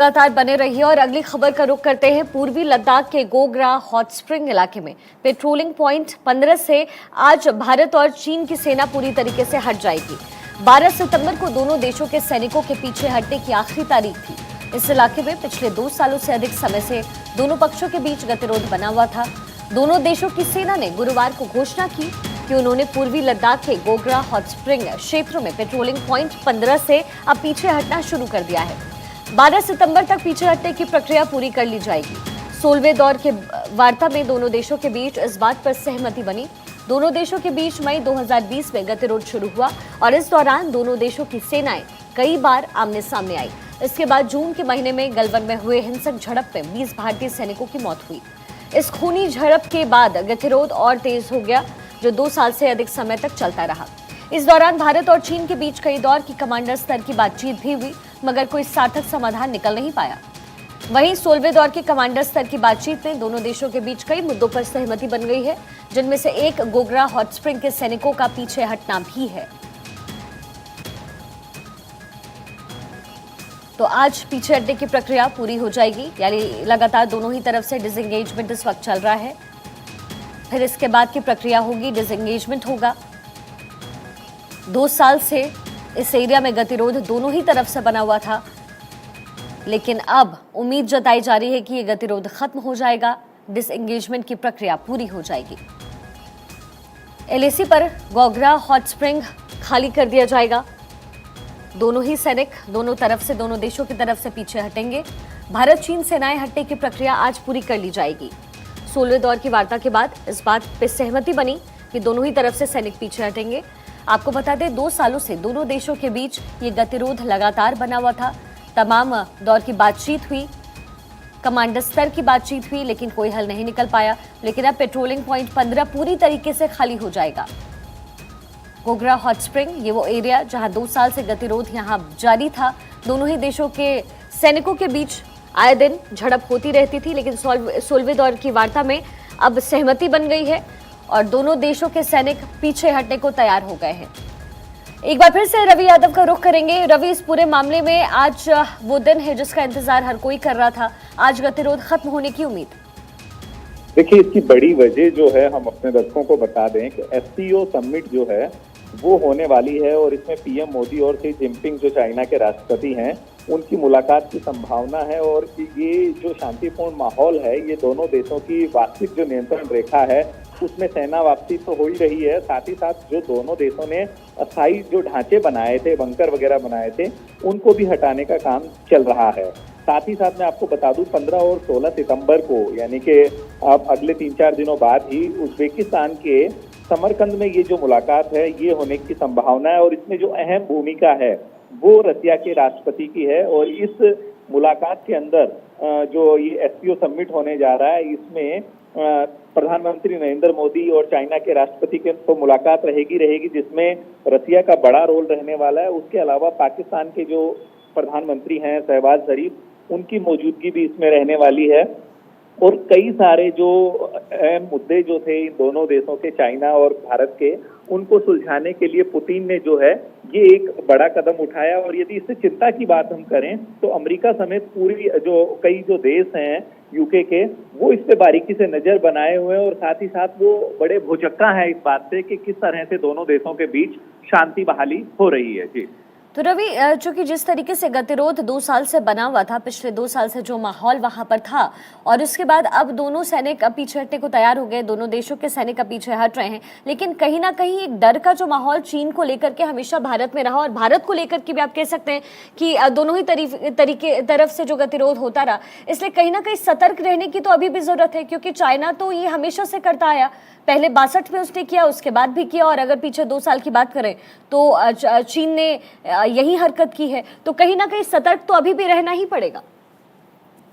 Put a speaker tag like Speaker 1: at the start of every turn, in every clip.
Speaker 1: लगातार बने रहिए और अगली खबर का रुख करते हैं पूर्वी लद्दाख के गोग्रा हॉट स्प्रिंग इलाके में पेट्रोलिंग पॉइंट 15 से आज भारत और चीन की सेना पूरी तरीके से हट जाएगी। 12 सितंबर को दोनों देशों के सैनिकों के पीछे हटने की आखिरी तारीख थी। इस इलाके में पिछले 2 सालों से अधिक समय से दोनों पक्षों के बीच गतिरोध बना हुआ था। दोनों देशों की सेना ने गुरुवार को घोषणा की कि उन्होंने पूर्वी लद्दाख के गोग्रा हॉट स्प्रिंग क्षेत्र में पेट्रोलिंग पॉइंट 15 से अब पीछे हटना शुरू कर दिया है। 12 सितंबर तक पीछे हटने की प्रक्रिया पूरी कर ली जाएगी। 16वें दौर के वार्ता में दोनों देशों के बीच इस बात पर सहमति बनी। दोनों देशों के बीच मई 2020 में गतिरोध शुरू हुआ और इस दौरान दोनों देशों की सेनाएं कई बार आमने सामने आई। इसके बाद जून के महीने में गलवान में हुए हिंसक झड़प में 20 भारतीय सैनिकों की मौत हुई। इस खूनी झड़प के बाद गतिरोध और तेज हो गया, जो 2 साल से अधिक समय तक चलता रहा। इस दौरान भारत और चीन के बीच कई दौर की कमांडर स्तर की बातचीत भी हुई, मगर कोई सार्थक समाधान निकल नहीं पाया। वहीं 16वें दौर की कमांडर स्तर की बातचीत में दोनों देशों के बीच कई मुद्दों पर सहमति बन गई है, जिनमें से एक गोग्रा हॉट स्प्रिंग के सैनिकों का पीछे हटना भी है। तो आज पीछे हटने की प्रक्रिया पूरी हो जाएगी, यानी लगातार दोनों ही तरफ से डिसएंगेजमेंट इस वक्त चल रहा है। फिर इसके बाद की प्रक्रिया होगी, डिसएंगेजमेंट होगा। 2 साल से इस एरिया में गतिरोध दोनों ही तरफ से बना हुआ था, लेकिन अब उम्मीद जताई जा रही है कि ये गतिरोध खत्म हो जाएगा, डिसएंगेजमेंट की प्रक्रिया पूरी हो जाएगी। एलएसी पर गोग्रा हॉट स्प्रिंग खाली कर दिया जाएगा। दोनों ही सैनिक दोनों तरफ से, दोनों देशों की तरफ से पीछे हटेंगे। भारत चीन सेनाएं हटने की प्रक्रिया आज पूरी कर ली जाएगी। 16वें दौर की वार्ता के बाद इस बात पर सहमति बनी कि दोनों ही तरफ से सैनिक पीछे हटेंगे। आपको बता दें, 2 सालों से दोनों देशों के बीच ये गतिरोध लगातार बना हुआ था। तमाम दौर की बातचीत हुई, कमांडर स्तर की बातचीत हुई, लेकिन कोई हल नहीं निकल पाया। लेकिन अब पेट्रोलिंग पॉइंट 15 पूरी तरीके से खाली हो जाएगा। गोग्रा हॉट स्प्रिंग ये वो एरिया जहां 2 साल से गतिरोध यहां जारी था। दोनों ही देशों के सैनिकों के बीच आए दिन झड़प होती रहती थी, लेकिन 16वें दौर की वार्ता में अब सहमति बन गई है और दोनों देशों के सैनिक पीछे हटने को तैयार हो गए हैं। एक बार फिर से रवि यादव का रुख करेंगे। रवि, इस पूरे मामले में आज वो दिन है जिसका इंतजार हर कोई कर रहा था। आज गतिरोध खत्म होने की उम्मीद।
Speaker 2: देखिए, इसकी बड़ी वजह जो है, हम अपने दर्शकों को बता दें कि एससीओ समिट जो है वो होने वाली है और इसमें पीएम मोदी और शी जिनपिंग जो चाइना के राष्ट्रपति हैं, उनकी मुलाकात की संभावना है। और ये जो शांतिपूर्ण माहौल है, ये दोनों देशों की वास्तविक जो नियंत्रण रेखा है उसमें सेना वापसी तो हो ही रही है। साथ ही साथ जो दोनों देशों ने अस्थायी जो ढांचे बनाए थे, बंकर वगैरह बनाए थे, उनको भी हटाने का काम चल रहा है। साथ ही साथ मैं आपको बता दूं, 15 और 16 सितंबर को, यानी कि अब अगले 3-4 दिनों बाद ही उज्बेकिस्तान के समरकंद में ये जो मुलाकात है ये होने की संभावना है। और इसमें जो अहम भूमिका है वो रसिया के राष्ट्रपति की है। और इस मुलाकात के अंदर जो ये एससीओ समिट होने जा रहा है, इसमें प्रधानमंत्री नरेंद्र मोदी और चाइना के राष्ट्रपति के तो मुलाकात रहेगी, जिसमें रसिया का बड़ा रोल रहने वाला है। उसके अलावा पाकिस्तान के जो प्रधानमंत्री हैं शहबाज शरीफ, उनकी मौजूदगी भी इसमें रहने वाली है। और कई सारे जो अहम मुद्दे जो थे इन दोनों देशों के, चाइना और भारत के, उनको सुलझाने के लिए पुतिन ने जो है ये एक बड़ा कदम उठाया। और यदि इससे चिंता की बात हम करें तो अमेरिका समेत पूरी जो कई जो देश हैं यूके के, वो इस पे बारीकी से नजर बनाए हुए हैं। और साथ ही साथ वो बड़े भुजक्का हैं इस बात से कि किस तरह से दोनों देशों के बीच शांति बहाली हो रही है। जी
Speaker 1: तो रवि, चूंकि जिस तरीके से गतिरोध 2 साल से बना हुआ था, पिछले 2 साल से जो माहौल वहां पर था, और उसके बाद अब दोनों सैनिक अब पीछे हटने को तैयार हो गए, दोनों देशों के सैनिक अब पीछे हट रहे हैं, लेकिन कहीं ना कहीं एक डर का जो माहौल चीन को लेकर के हमेशा भारत में रहा और भारत को लेकर के भी आप कह सकते हैं कि दोनों ही तरफ से जो गतिरोध होता रहा, इसलिए कहीं ना कहीं सतर्क रहने की तो अभी भी जरूरत है। क्योंकि चाइना तो ये हमेशा से करता आया, पहले 62 में उसने किया, उसके बाद भी किया, और अगर पीछे 2 साल की बात करें तो चीन ने यही हरकत की है। तो कहीं ना कहीं सतर्क तो अभी भी रहना ही पड़ेगा।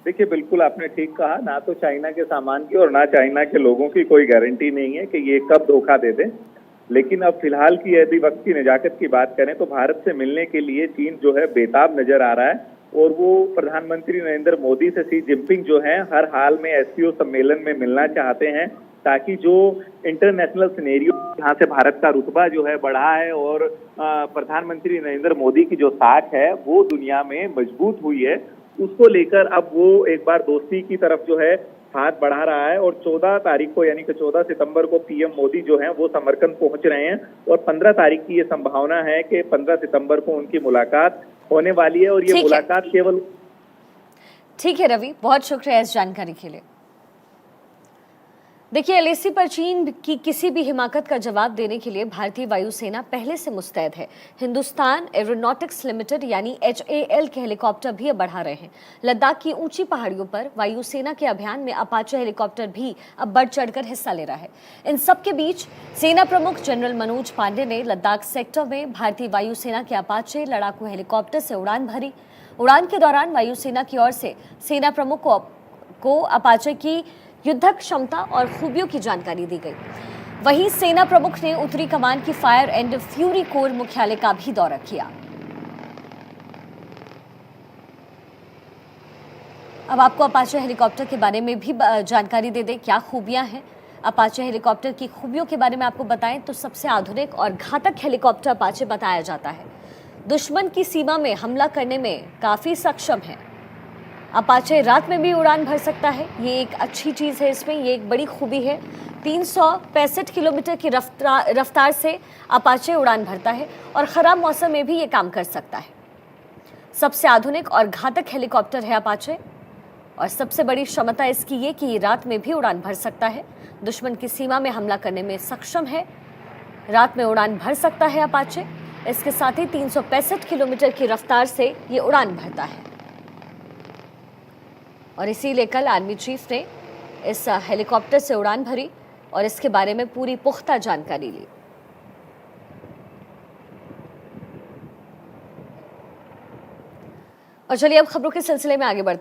Speaker 2: देखिए, बिल्कुल आपने ठीक कहा। ना तो चाइना के सामान की और ना चाइना के लोगों की कोई गारंटी नहीं है कि ये कब धोखा दे दें। लेकिन अब फिलहाल की यदि वक्त की नजाकत की बात करें तो भारत से मिलने के लिए चीन जो है बेताब नजर आ रहा है। और वो प्रधानमंत्री नरेंद्र मोदी से शी जिनपिंग जो है हर हाल में एससीओ सम्मेलन में मिलना चाहते हैं, ताकि जो इंटरनेशनल सिनेरियो जहाँ से भारत का रुतबा जो है बढ़ा है और प्रधानमंत्री नरेंद्र मोदी की जो साख है वो दुनिया में मजबूत हुई है, उसको लेकर अब वो एक बार दोस्ती की तरफ जो है हाथ बढ़ा रहा है। और 14 तारीख को यानी कि 14 सितंबर को पीएम मोदी जो हैं वो समरकंद पहुंच रहे हैं और 15 तारीख की ये संभावना है कि 15 सितंबर को उनकी मुलाकात होने वाली है। और ये मुलाकात केवल
Speaker 1: ठीक है रवि, बहुत शुक्रिया इस जानकारी के लिए। देखिए, एलएसी पर चीन की किसी भी हिमाकत का जवाब देने के लिए भारतीय वायुसेना पहले से मुस्तैद है। हिंदुस्तान एरोनॉटिक्स लिमिटेड यानी HAL के हेलीकॉप्टर भी अब बढ़ा रहे हैं। लद्दाख की ऊंची पहाड़ियों पर वायुसेना के अभियान में अपाचे हेलीकॉप्टर भी अब बढ़ चढ़कर हिस्सा ले रहा है। इन सबके बीच सेना प्रमुख जनरल मनोज पांडे ने लद्दाख सेक्टर में भारतीय वायुसेना के अपाचे लड़ाकू हेलीकॉप्टर से उड़ान भरी। उड़ान के दौरान वायुसेना की ओर से सेना प्रमुख को अपाचे की युद्धक क्षमता और खूबियों की जानकारी दी गई। वहीं सेना प्रमुख ने उत्तरी कमान की फायर एंड फ्यूरी कोर मुख्यालय का भी दौरा किया। अब आपको अपाचे हेलीकॉप्टर के बारे में भी जानकारी दे दें, क्या खूबियां हैं अपाचे हेलीकॉप्टर की। खूबियों के बारे में आपको बताएं तो सबसे आधुनिक और घातक हेलीकॉप्टर अपाचे बताया जाता है। दुश्मन की सीमा में हमला करने में काफी सक्षम है। अपाचे रात में भी उड़ान भर सकता है, ये एक अच्छी चीज़ है इसमें, ये एक बड़ी खूबी है। 365 किलोमीटर की रफ्तार से अपाचे उड़ान भरता है और ख़राब मौसम में भी ये काम कर सकता है। सबसे आधुनिक और घातक हेलीकॉप्टर है अपाचे और सबसे बड़ी क्षमता इसकी ये कि ये रात में भी उड़ान भर सकता है। दुश्मन की सीमा में हमला करने में सक्षम है, रात में उड़ान भर सकता है अपाचे। इसके साथ ही 365 किलोमीटर की रफ्तार से ये उड़ान भरता है और इसीलिए कल आर्मी चीफ ने इस हेलीकॉप्टर से उड़ान भरी और इसके बारे में पूरी पुख्ता जानकारी ली। और चलिए अब खबरों के सिलसिले में आगे बढ़ते हैं।